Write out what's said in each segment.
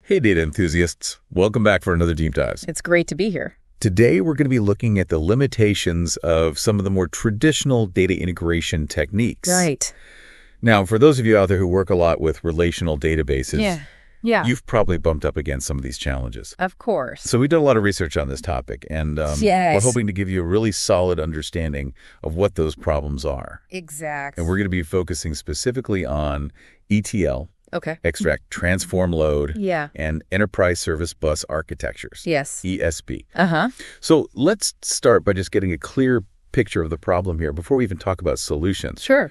Hey data enthusiasts, welcome back for another Deep Dives. It's great to be here. Today we're going to be looking at the limitations of some of the more traditional data integration techniques. Right. Now, for those of you out there who work a lot with relational databases, you've probably bumped up against some of these challenges. Of course. So we did a lot of research on this topic, and we're hoping to give you a really solid understanding of what those problems are. Exactly. And we're going to be focusing specifically on ETL, extract, transform, load, and enterprise service bus architectures. Yes. ESB. Uh-huh. So let's start by just getting a clear picture of the problem here before we even talk about solutions. Sure.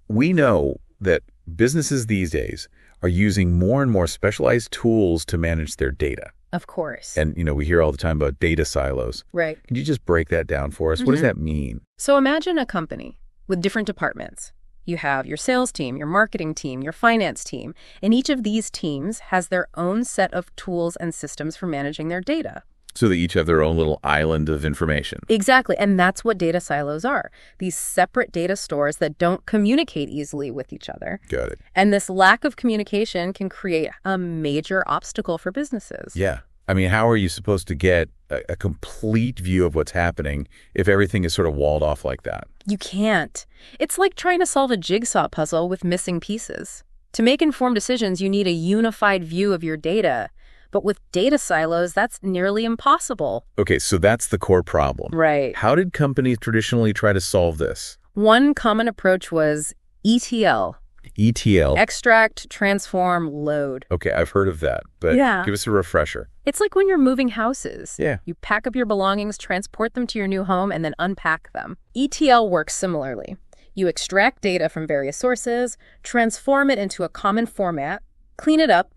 We know that businesses these days are using more and more specialized tools to manage their data. Of course. And, we hear all the time about data silos. Right. Can you just break that down for us? What does that mean? So imagine a company with different departments. You have your sales team, your marketing team, your finance team, and each of these teams has their own set of tools and systems for managing their data. So they each have their own little island of information. Exactly, and that's what data silos are. These separate data stores that don't communicate easily with each other. Got it. And this lack of communication can create a major obstacle for businesses. Yeah. I mean, how are you supposed to get a complete view of what's happening if everything is sort of walled off like that? You can't. It's like trying to solve a jigsaw puzzle with missing pieces. To make informed decisions, you need a unified view of your data. But with data silos, that's nearly impossible. Okay, so that's the core problem. Right. How did companies traditionally try to solve this? One common approach was ETL. ETL? Extract, transform, load. Okay, I've heard of that, but give us a refresher. It's like when you're moving houses. Yeah. You pack up your belongings, transport them to your new home, and then unpack them. ETL works similarly. You extract data from various sources, transform it into a common format, clean it up,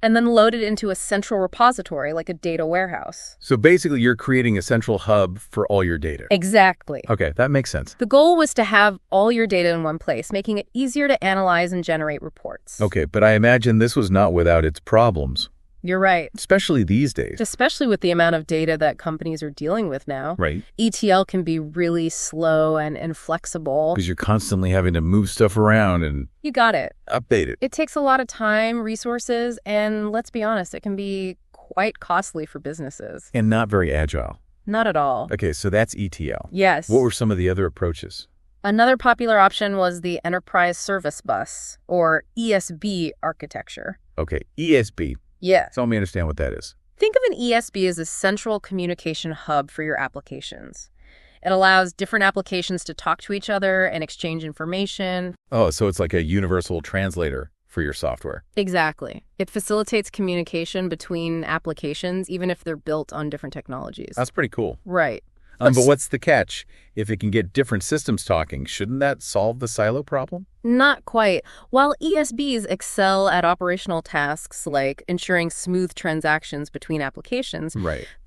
and then load it into a central repository like a data warehouse. So basically, you're creating a central hub for all your data. Exactly. Okay, that makes sense. The goal was to have all your data in one place, making it easier to analyze and generate reports. Okay, but I imagine this was not without its problems. You're right. Especially these days. Especially with the amount of data that companies are dealing with now. Right. ETL can be really slow and inflexible. Because you're constantly having to move stuff around and... You got it. Update it. It takes a lot of time, resources, and let's be honest, it can be quite costly for businesses. And not very agile. Not at all. Okay, so that's ETL. Yes. What were some of the other approaches? Another popular option was the enterprise service bus, or ESB architecture. Okay, ESB. Yeah. So let me understand what that is. Think of an ESB as a central communication hub for your applications. It allows different applications to talk to each other and exchange information. Oh, so it's like a universal translator for your software. Exactly. It facilitates communication between applications, even if they're built on different technologies. That's pretty cool. Right. But what's the catch? If it can get different systems talking, shouldn't that solve the silo problem? Not quite. While ESBs excel at operational tasks like ensuring smooth transactions between applications,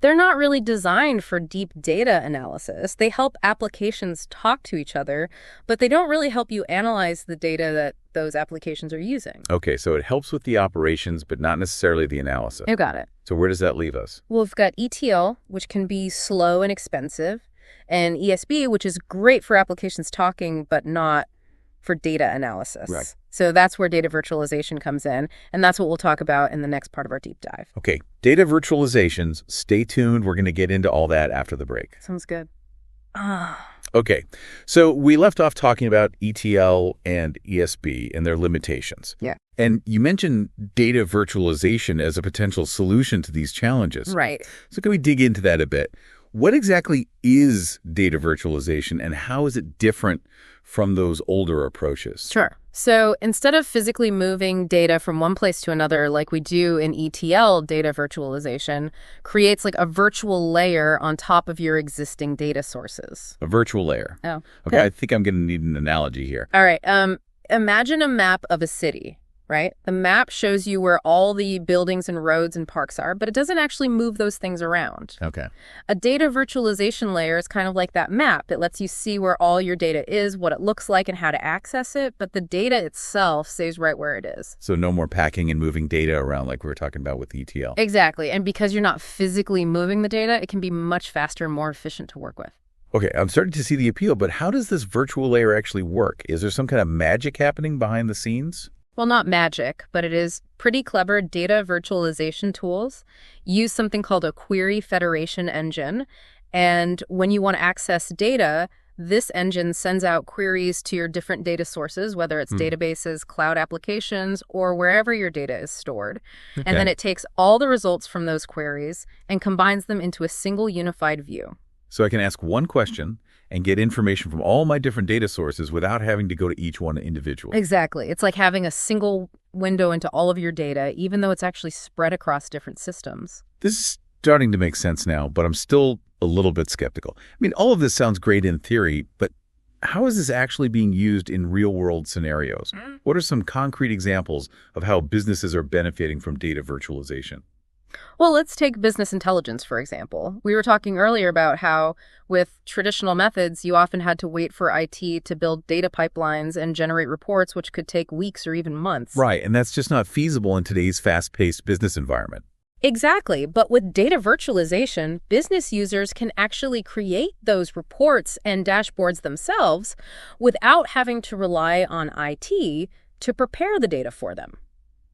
they're not really designed for deep data analysis. They help applications talk to each other, but they don't really help you analyze the data that those applications are using. Okay, so it helps with the operations, but not necessarily the analysis. You got it. So where does that leave us? Well, we've got ETL, which can be slow and expensive, and ESB, which is great for applications talking, but not for data analysis. Right. So that's where data virtualization comes in, and that's what we'll talk about in the next part of our deep dive. Okay, data virtualizations. Stay tuned. We're going to get into all that after the break. Sounds good. Okay, so we left off talking about ETL and ESB and their limitations. Yeah. And you mentioned data virtualization as a potential solution to these challenges. Right. So can we dig into that a bit? What exactly is data virtualization and how is it different from those older approaches? Sure. So instead of physically moving data from one place to another like we do in ETL, data virtualization creates like a virtual layer on top of your existing data sources. A virtual layer. Oh. Okay, I think I'm going to need an analogy here. All right. Imagine a map of a city. Right? The map shows you where all the buildings and roads and parks are, but it doesn't actually move those things around. Okay. A data virtualization layer is kind of like that map. It lets you see where all your data is, what it looks like, and how to access it, but the data itself stays right where it is. So no more packing and moving data around like we were talking about with ETL. Exactly. And because you're not physically moving the data, it can be much faster and more efficient to work with. Okay, I'm starting to see the appeal, but how does this virtual layer actually work? Is there some kind of magic happening behind the scenes? Well, not magic, but it is pretty clever data virtualization tools. Use something called a query federation engine. And when you want to access data, this engine sends out queries to your different data sources, whether it's databases, cloud applications, or wherever your data is stored. Okay. And then it takes all the results from those queries and combines them into a single unified view. So I can ask one question and get information from all my different data sources without having to go to each one individually. Exactly. It's like having a single window into all of your data, even though it's actually spread across different systems. This is starting to make sense now, but I'm still a little bit skeptical. I mean, all of this sounds great in theory, but how is this actually being used in real-world scenarios? What are some concrete examples of how businesses are benefiting from data virtualization? Well, let's take business intelligence, for example. We were talking earlier about how with traditional methods, you often had to wait for IT to build data pipelines and generate reports, which could take weeks or even months. Right, and that's just not feasible in today's fast-paced business environment. Exactly. But with data virtualization, business users can actually create those reports and dashboards themselves without having to rely on IT to prepare the data for them.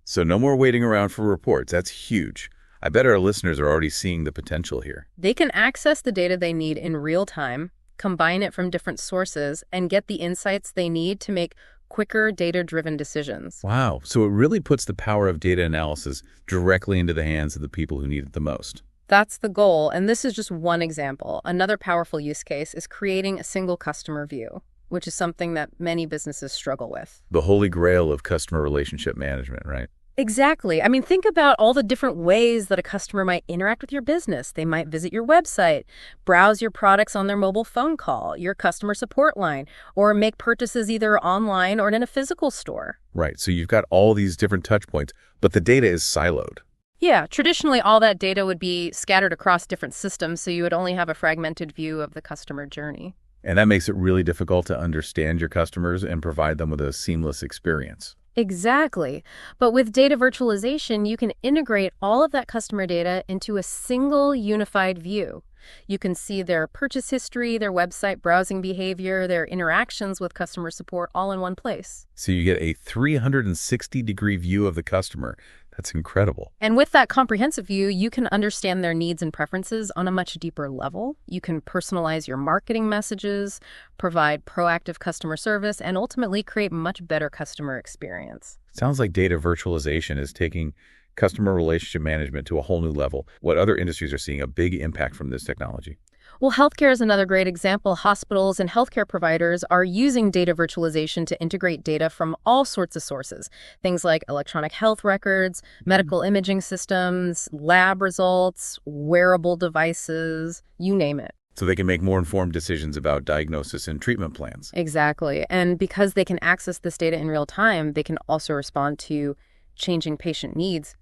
So no more waiting around for reports. That's huge. I bet our listeners are already seeing the potential here. They can access the data they need in real time, combine it from different sources, and get the insights they need to make quicker data-driven decisions. Wow. So it really puts the power of data analysis directly into the hands of the people who need it the most. That's the goal, and this is just one example. Another powerful use case is creating a single customer view, which is something that many businesses struggle with. The holy grail of customer relationship management, right? Exactly. I mean, think about all the different ways that a customer might interact with your business. They might visit your website, browse your products on their mobile phone call, your customer support line, or make purchases either online or in a physical store. Right. So you've got all these different touch points, but the data is siloed. Yeah, traditionally all that data would be scattered across different systems, so you would only have a fragmented view of the customer journey. And that makes it really difficult to understand your customers and provide them with a seamless experience. Exactly. But with data virtualization, you can integrate all of that customer data into a single unified view. You can see their purchase history, their website browsing behavior, their interactions with customer support all in one place. So you get a 360-degree view of the customer. That's incredible. And with that comprehensive view, you can understand their needs and preferences on a much deeper level. You can personalize your marketing messages, provide proactive customer service, and ultimately create much better customer experience. Sounds like data virtualization is taking customer relationship management to a whole new level. What other industries are seeing a big impact from this technology? Well, healthcare is another great example. Hospitals and healthcare providers are using data virtualization to integrate data from all sorts of sources. Things like electronic health records, medical imaging systems, lab results, wearable devices, you name it. So they can make more informed decisions about diagnosis and treatment plans. Exactly. And because they can access this data in real time, they can also respond to changing patient needs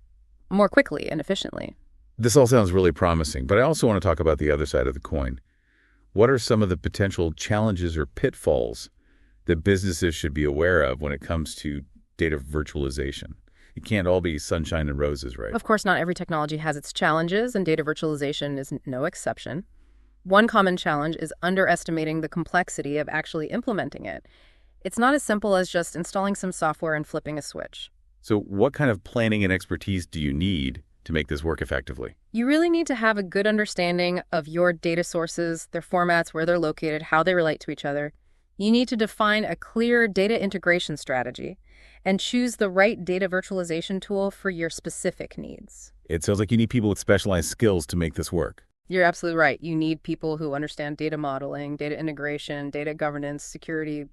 more quickly and efficiently. This all sounds really promising, but I also want to talk about the other side of the coin. What are some of the potential challenges or pitfalls that businesses should be aware of when it comes to data virtualization? It can't all be sunshine and roses, right? Of course, not every technology has its challenges, and data virtualization is no exception. One common challenge is underestimating the complexity of actually implementing it. It's not as simple as just installing some software and flipping a switch. So what kind of planning and expertise do you need to make this work effectively? You really need to have a good understanding of your data sources, their formats, where they're located, how they relate to each other. You need to define a clear data integration strategy and choose the right data virtualization tool for your specific needs. It sounds like you need people with specialized skills to make this work. You're absolutely right. You need people who understand data modeling, data integration, data governance, security,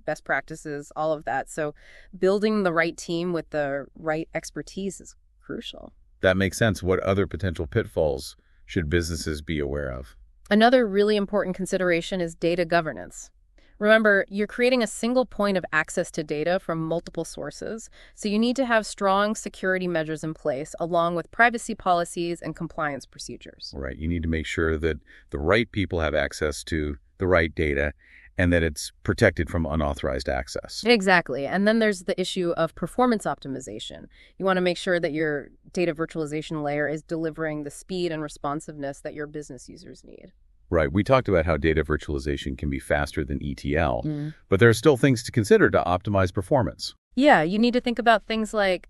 best practices, all of that. So building the right team with the right expertise is crucial. That makes sense. What other potential pitfalls should businesses be aware of? Another really important consideration is data governance. Remember, you're creating a single point of access to data from multiple sources, so you need to have strong security measures in place along with privacy policies and compliance procedures. Right. You need to make sure that the right people have access to the right data and that it's protected from unauthorized access. Exactly. And then there's the issue of performance optimization. You want to make sure that your data virtualization layer is delivering the speed and responsiveness that your business users need. Right. We talked about how data virtualization can be faster than ETL, but there are still things to consider to optimize performance. Yeah, you need to think about things like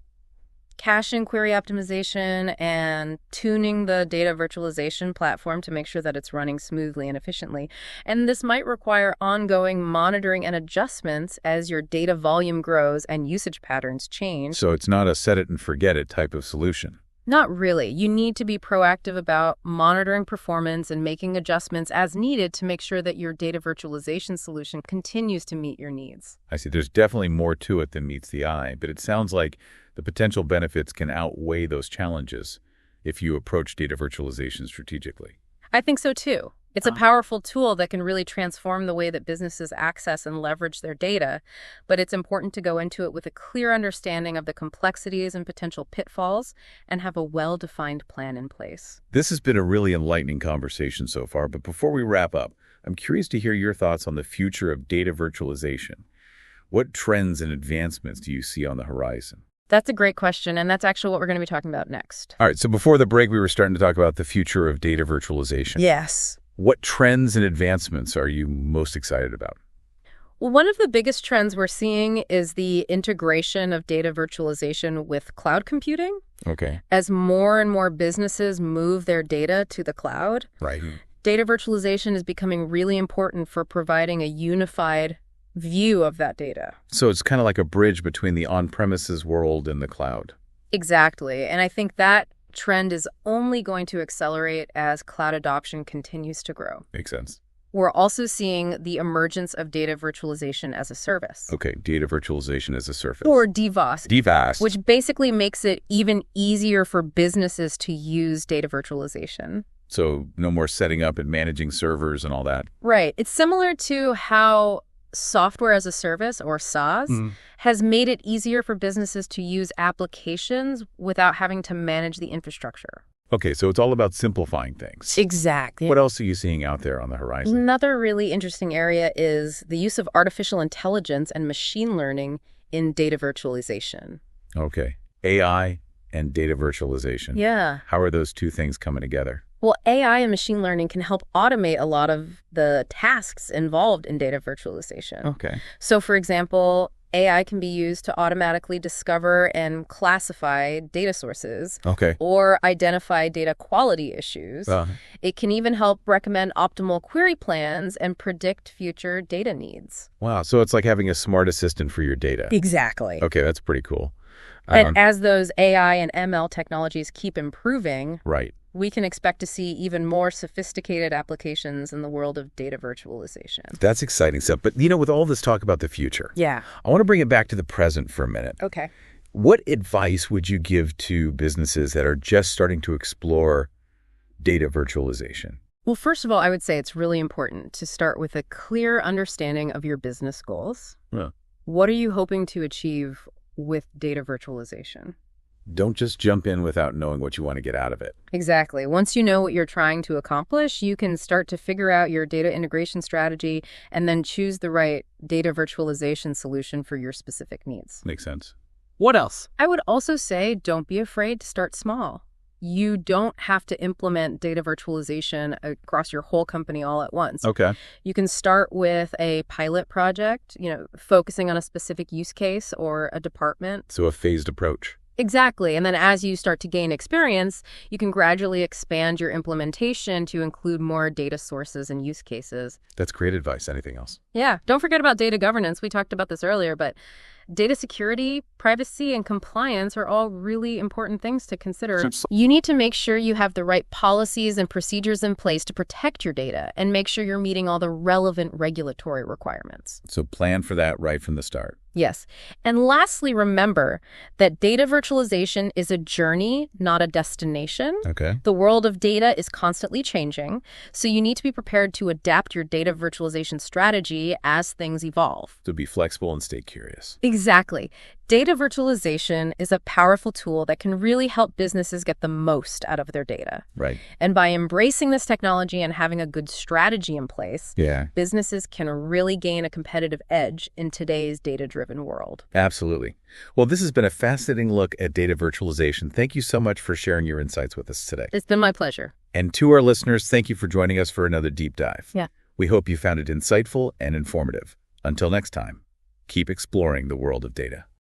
cache and query optimization and tuning the data virtualization platform to make sure that it's running smoothly and efficiently. And this might require ongoing monitoring and adjustments as your data volume grows and usage patterns change. So it's not a set it and forget it type of solution. Not really. You need to be proactive about monitoring performance and making adjustments as needed to make sure that your data virtualization solution continues to meet your needs. I see. There's definitely more to it than meets the eye, but it sounds like the potential benefits can outweigh those challenges if you approach data virtualization strategically. I think so too. It's a powerful tool that can really transform the way that businesses access and leverage their data, but it's important to go into it with a clear understanding of the complexities and potential pitfalls and have a well-defined plan in place. This has been a really enlightening conversation so far, but before we wrap up, I'm curious to hear your thoughts on the future of data virtualization. What trends and advancements do you see on the horizon? That's a great question, and that's actually what we're going to be talking about next. All right, so before the break, we were starting to talk about the future of data virtualization. Yes. What trends and advancements are you most excited about? Well, one of the biggest trends we're seeing is the integration of data virtualization with cloud computing. Okay. As more and more businesses move their data to the cloud, Right. data virtualization is becoming really important for providing a unified view of that data. So it's kind of like a bridge between the on-premises world and the cloud. Exactly. And I think that trend is only going to accelerate as cloud adoption continues to grow. Makes sense. We're also seeing the emergence of data virtualization as a service. Okay, data virtualization as a service. Or DVAS. DVAS. Which basically makes it even easier for businesses to use data virtualization. So no more setting up and managing servers and all that. Right. It's similar to how software as a service, or SaaS, has made it easier for businesses to use applications without having to manage the infrastructure. Okay, so it's all about simplifying things. Exactly. What else are you seeing out there on the horizon? Another really interesting area is the use of artificial intelligence and machine learning in data virtualization. Okay, AI and data virtualization. Yeah. How are those two things coming together? Well, AI and machine learning can help automate a lot of the tasks involved in data virtualization. Okay. So, for example, AI can be used to automatically discover and classify data sources. Okay. Or identify data quality issues. It can even help recommend optimal query plans and predict future data needs. Wow, so it's like having a smart assistant for your data. Exactly. Okay, that's pretty cool. And as those AI and ML technologies keep improving, right, we can expect to see even more sophisticated applications in the world of data virtualization. That's exciting stuff. But, with all this talk about the future, Yeah. I want to bring it back to the present for a minute. Okay. What advice would you give to businesses that are just starting to explore data virtualization? Well, first of all, I would say it's really important to start with a clear understanding of your business goals. Yeah. What are you hoping to achieve with data virtualization? Don't just jump in without knowing what you want to get out of it. Exactly. Once you know what you're trying to accomplish, you can start to figure out your data integration strategy and then choose the right data virtualization solution for your specific needs. Makes sense. What else? I would also say don't be afraid to start small. You don't have to implement data virtualization across your whole company all at once. Okay. You can start with a pilot project, focusing on a specific use case or a department. So a phased approach. Exactly. And then as you start to gain experience, you can gradually expand your implementation to include more data sources and use cases. That's great advice. Anything else? Yeah. Don't forget about data governance. We talked about this earlier, but data security, privacy, and compliance are all really important things to consider. You need to make sure you have the right policies and procedures in place to protect your data and make sure you're meeting all the relevant regulatory requirements. So plan for that right from the start. Yes. And lastly, remember that data virtualization is a journey, not a destination. Okay. The world of data is constantly changing, so you need to be prepared to adapt your data virtualization strategy as things evolve. So be flexible and stay curious. Exactly. Data virtualization is a powerful tool that can really help businesses get the most out of their data. Right. And by embracing this technology and having a good strategy in place, businesses can really gain a competitive edge in today's data-driven world. Absolutely. Well, this has been a fascinating look at data virtualization. Thank you so much for sharing your insights with us today. It's been my pleasure. And to our listeners, thank you for joining us for another deep dive. Yeah. We hope you found it insightful and informative. Until next time, keep exploring the world of data.